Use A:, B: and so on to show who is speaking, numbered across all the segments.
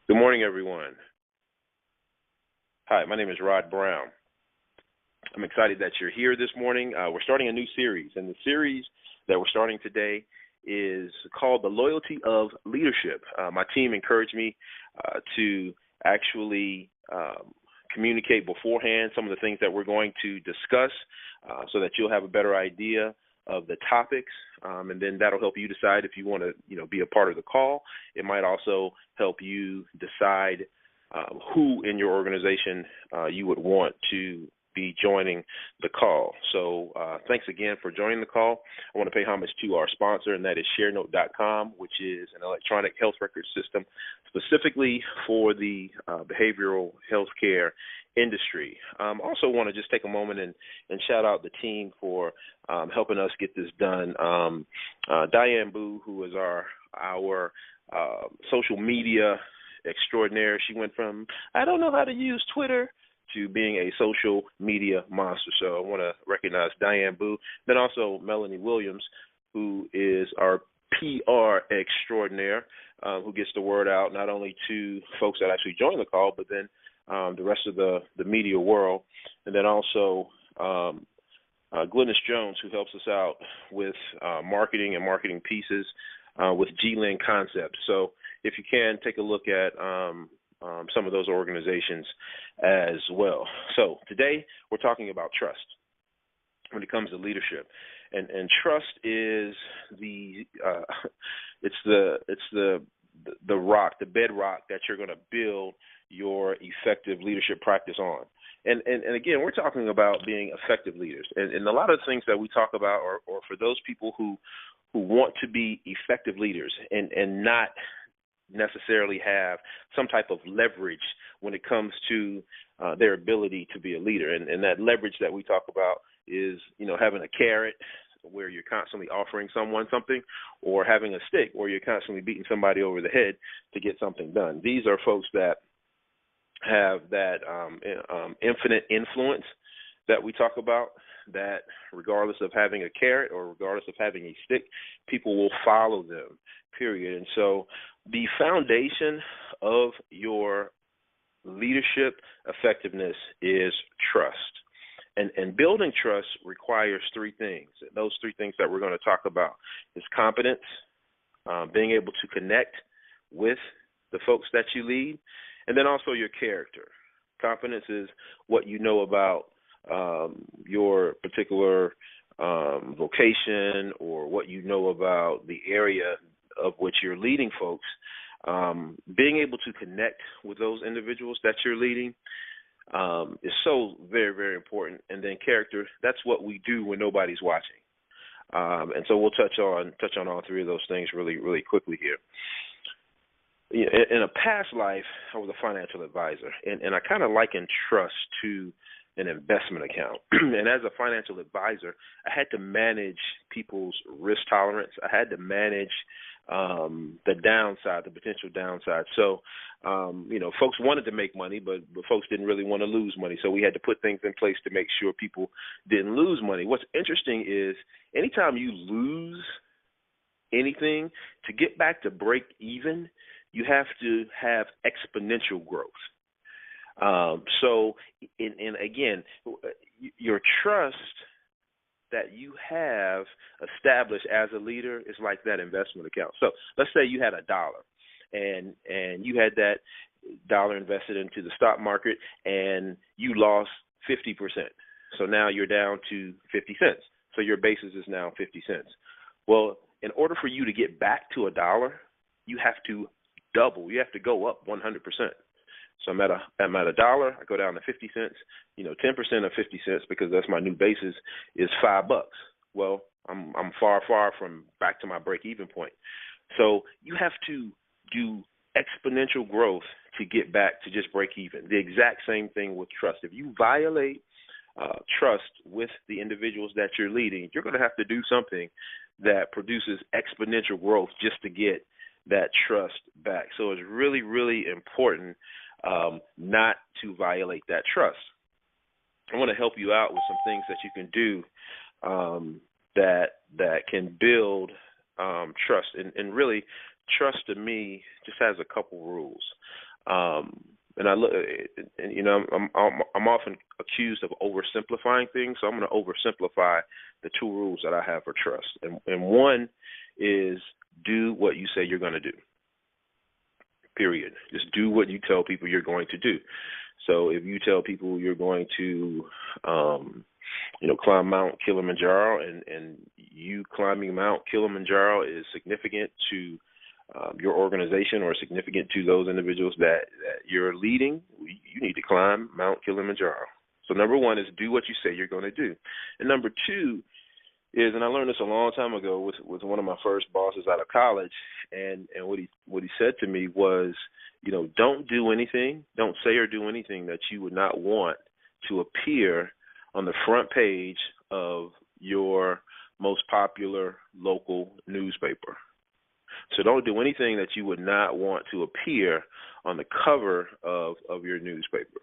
A: Good morning, everyone. Hi, my name is Rod Brown. I'm excited that you're here this morning. We're starting a new series, and the series that we're starting today is called The Loyalty of Leadership. My team encouraged me to actually communicate beforehand some of the things that we're going to discuss so that you'll have a better idea of the topics, and then that'll help you decide if you want to, be a part of the call. It might also help you decide who in your organization you would want to be joining the call. So thanks again for joining the call. I want to pay homage to our sponsor, and that is ShareNote.com, which is an electronic health record system specifically for the behavioral health care industry. Also want to just take a moment and shout out the team for helping us get this done. Diane Boo, who is our social media extraordinaire. She went from, I don't know how to use Twitter, to being a social media monster. So I want to recognize Diane Boo. Then also Melanie Williams, who is our PR extraordinaire, who gets the word out not only to folks that actually join the call, but then the rest of the media world. And then also Glynis Jones, who helps us out with marketing and marketing pieces with GLIN Concepts. So if you can, take a look at some of those organizations as well. So today we're talking about trust when it comes to leadership, and trust is the rock, the bedrock that you're going to build your effective leadership practice on. And again, we're talking about being effective leaders, and a lot of the things that we talk about are for those people who want to be effective leaders and not necessarily have some type of leverage when it comes to their ability to be a leader. And that leverage that we talk about is, having a carrot where you're constantly offering someone something, or having a stick where you're constantly beating somebody over the head to get something done. These are folks that have that infinite influence that we talk about, that regardless of having a carrot or regardless of having a stick, people will follow them, period. And so the foundation of your leadership effectiveness is trust. And building trust requires three things. Those three things that we're going to talk about is competence, being able to connect with the folks that you lead, and then also your character. Competence is what you know about your particular vocation, or what you know about the area of which you're leading folks. Being able to connect with those individuals that you're leading is so very, very important. And then character, that's what we do when nobody's watching. And so we'll touch on all three of those things really, really quickly here. In a past life, I was a financial advisor, and I kind of liken trust to an investment account. And as a financial advisor, I had to manage people's risk tolerance. I had to manage the downside, the potential downside. So, folks wanted to make money, but folks didn't really want to lose money. So we had to put things in place to make sure people didn't lose money. What's interesting is anytime you lose anything, to get back to break even, you have to have exponential growth. So, again, your trust that you have established as a leader is like that investment account. So let's say you had $1 and you had that dollar invested into the stock market and you lost 50%. So now you're down to 50 cents. So your basis is now 50 cents. Well, in order for you to get back to $1, you have to double. You have to go up 100%. So I'm at $1, I go down to 50 cents, 10% of 50 cents, because that's my new basis, is $5. Well, I'm far from back to my break-even point. So you have to do exponential growth to get back to just break even. The exact same thing with trust. If you violate trust with the individuals that you're leading, you're going to have to do something that produces exponential growth just to get that trust back. So it's really, really important not to violate that trust. I want to help you out with some things that you can do that can build trust. And really, trust to me just has a couple rules. And I look, and I'm often accused of oversimplifying things, so I'm going to oversimplify the two rules that I have for trust. And one is do what you say you're going to do. Period. Just do what you tell people you're going to do. So if you tell people you're going to, climb Mount Kilimanjaro, and you climbing Mount Kilimanjaro is significant to your organization or significant to those individuals that you're leading, you need to climb Mount Kilimanjaro. So number one is do what you say you're going to do. And number two is, and I learned this a long time ago with one of my first bosses out of college, and what he said to me was, don't do anything, don't say or do anything that you would not want to appear on the front page of your most popular local newspaper. So don't do anything that you would not want to appear on the cover of your newspaper.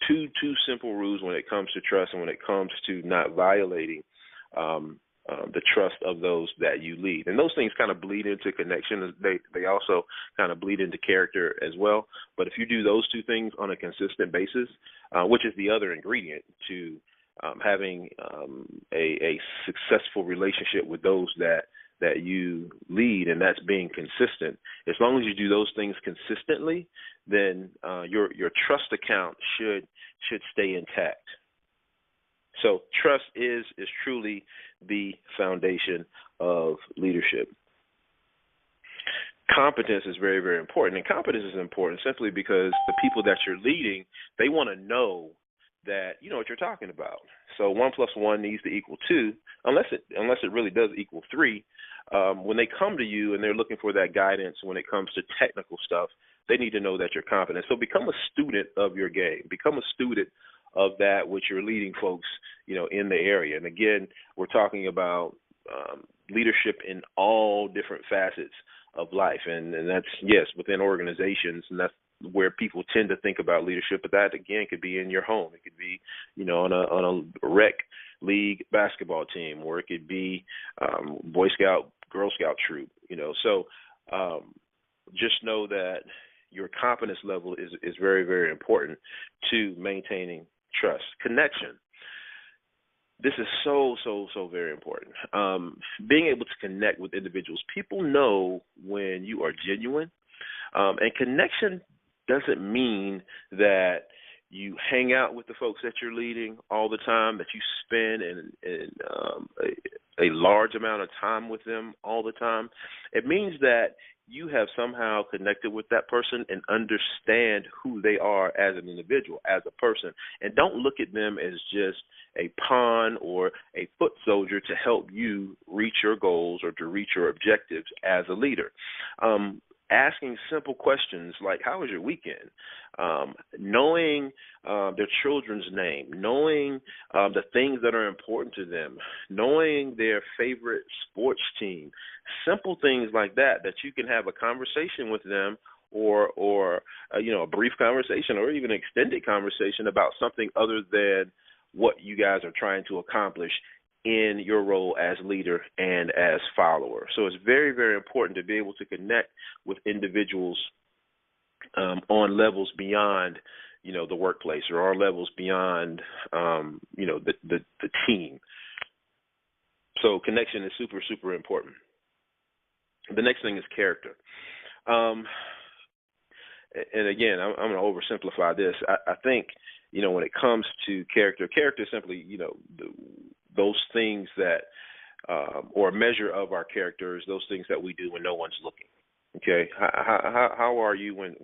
A: Two simple rules when it comes to trust and when it comes to not violating the trust of those that you lead. And those things kind of bleed into connection. They also kind of bleed into character as well. But if you do those two things on a consistent basis, which is the other ingredient to having a successful relationship with those that you lead, and that's being consistent. As long as you do those things consistently, then your trust account should stay intact. So trust is truly the foundation of leadership. Competence is very, very important, and competence is important simply because the people that you're leading, they want to know that you know what you're talking about. So 1 + 1 needs to equal 2, unless it really does equal 3. When they come to you and they're looking for that guidance when it comes to technical stuff, they need to know that you're competent. So become a student of your game. Become a student of that which you're leading folks, in the area. And again, we're talking about leadership in all different facets of life, and that's, yes, within organizations, and that's where people tend to think about leadership. But that again could be in your home. It could be, on a rec league basketball team, or it could be Boy Scout, Girl Scout troop. So just know that your competence level is very, very important to maintaining trust. Connection. This is so very important. Being able to connect with individuals. People know when you are genuine, and connection doesn't mean that you hang out with the folks that you're leading all the time, that you spend a large amount of time with them all the time. It means that you have somehow connected with that person and understand who they are as an individual, as a person, and don't look at them as just a pawn or a foot soldier to help you reach your goals or to reach your objectives as a leader. Asking simple questions like, how was your weekend? Knowing their children's name, knowing the things that are important to them, knowing their favorite sports team, simple things like that you can have a conversation with them or a brief conversation or even an extended conversation about something other than what you guys are trying to accomplish in your role as leader and as follower. So it's very, very important to be able to connect with individuals on levels beyond, the workplace, or on levels beyond, the team. So connection is super, super important. The next thing is character. And again, I'm going to oversimplify this. I think, when it comes to character is simply, those things that, or a measure of our character is those things that we do when no one's looking. Okay, how are you when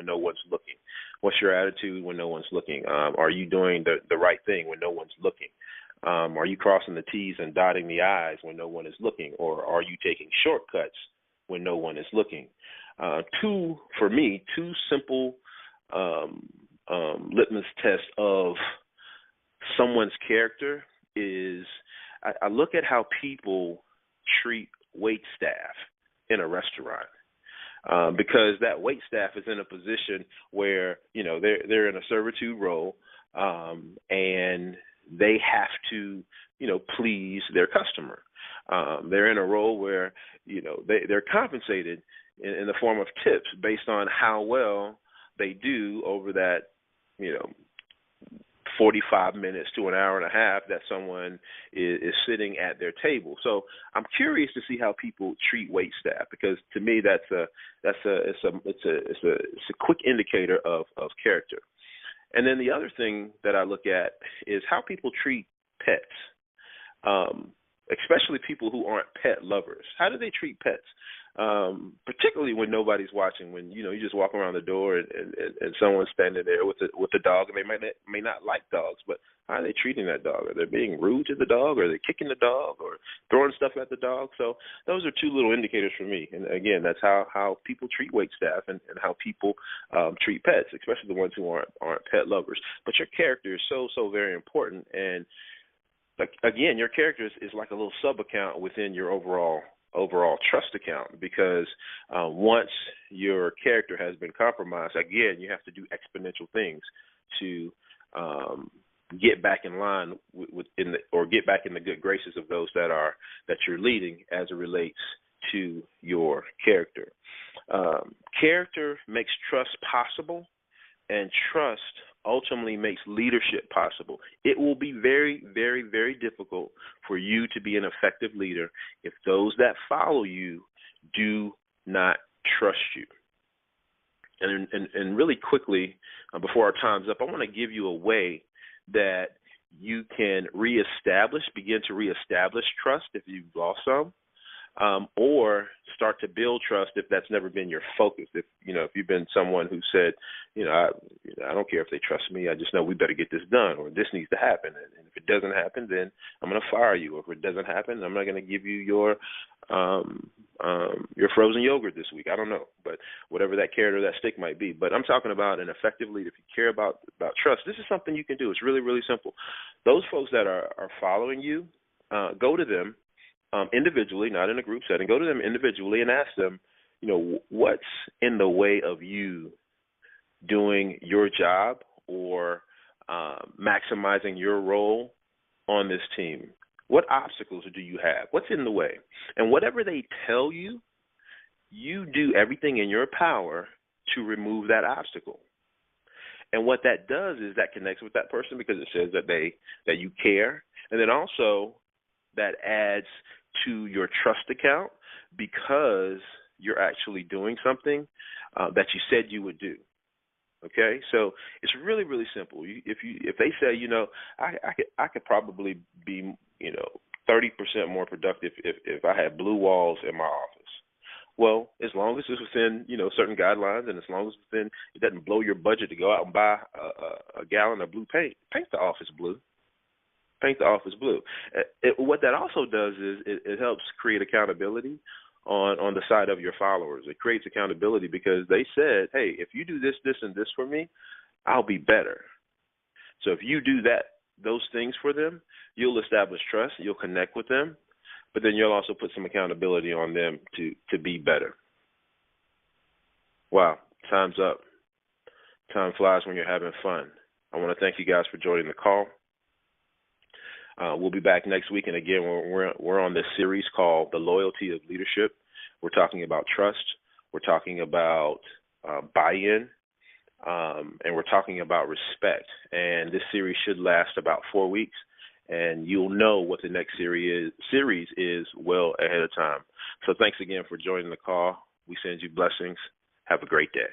A: no one's looking? What's your attitude when no one's looking? Are you doing the right thing when no one's looking? Are you crossing the T's and dotting the I's when no one is looking? Or are you taking shortcuts when no one is looking? Two simple litmus tests of someone's character is I look at how people treat wait staff in a restaurant. Because that wait staff is in a position where, they're in a servitude role, and they have to, please their customer. They're in a role where, they're compensated in the form of tips based on how well they do over that, 45 minutes to an hour and a half that someone is sitting at their table. So I'm curious to see how people treat wait staff, because to me it's a quick indicator of character. And then the other thing that I look at is how people treat pets, especially people who aren't pet lovers. How do they treat pets? Particularly when nobody's watching, when you just walk around the door and someone's standing there with a dog, and they may not like dogs, but how are they treating that dog? Are they being rude to the dog? Are they kicking the dog or throwing stuff at the dog? So those are two little indicators for me. And again, that's how people treat wait staff and how people treat pets, especially the ones who aren't pet lovers. But your character is so very important. And again, your character is like a little sub account within your overall trust account, because once your character has been compromised, again, you have to do exponential things to get back in line or get back in the good graces of those that you're leading as it relates to your character. Character makes trust possible, and trust ultimately makes leadership possible. It will be very, very, very difficult for you to be an effective leader if those that follow you do not trust you. And really quickly, before our time's up, I want to give you a way that you can begin to reestablish trust if you've lost some, or start to build trust if that's never been your focus. If you've been someone who said, I don't care if they trust me, I just know we better get this done, or this needs to happen. And if it doesn't happen, then I'm going to fire you. Or if it doesn't happen, I'm not going to give you your frozen yogurt this week. I don't know, but whatever that carrot or that stick might be. But I'm talking about an effective leader. If you care about trust, this is something you can do. It's really, really simple. Those folks that are following you, go to them individually, not in a group setting. Go to them individually and ask them, what's in the way of you doing your job or maximizing your role on this team? What obstacles do you have? What's in the way? And whatever they tell you, you do everything in your power to remove that obstacle. And what that does is that connects with that person, because it says that you care. And then also that adds to your trust account, because you're actually doing something that you said you would do. Okay, so it's really, really simple. If they say, I could probably be 30% more productive if I had blue walls in my office. Well, as long as it's within certain guidelines, and as long as it doesn't blow your budget to go out and buy a gallon of blue paint the office blue. Paint the office blue. What that also does is it helps create accountability on the side of your followers. It creates accountability because they said, hey, if you do this, this, and this for me, I'll be better. So if you do those things for them, you'll establish trust, you'll connect with them, but then you'll also put some accountability on them to be better. Wow, time's up. Time flies when you're having fun. I want to thank you guys for joining the call. We'll be back next week, and again, we're on this series called The Loyalty of Leadership. We're talking about trust. We're talking about buy-in, and we're talking about respect. And this series should last about 4 weeks, and you'll know what the next series is well ahead of time. So thanks again for joining the call. We send you blessings. Have a great day.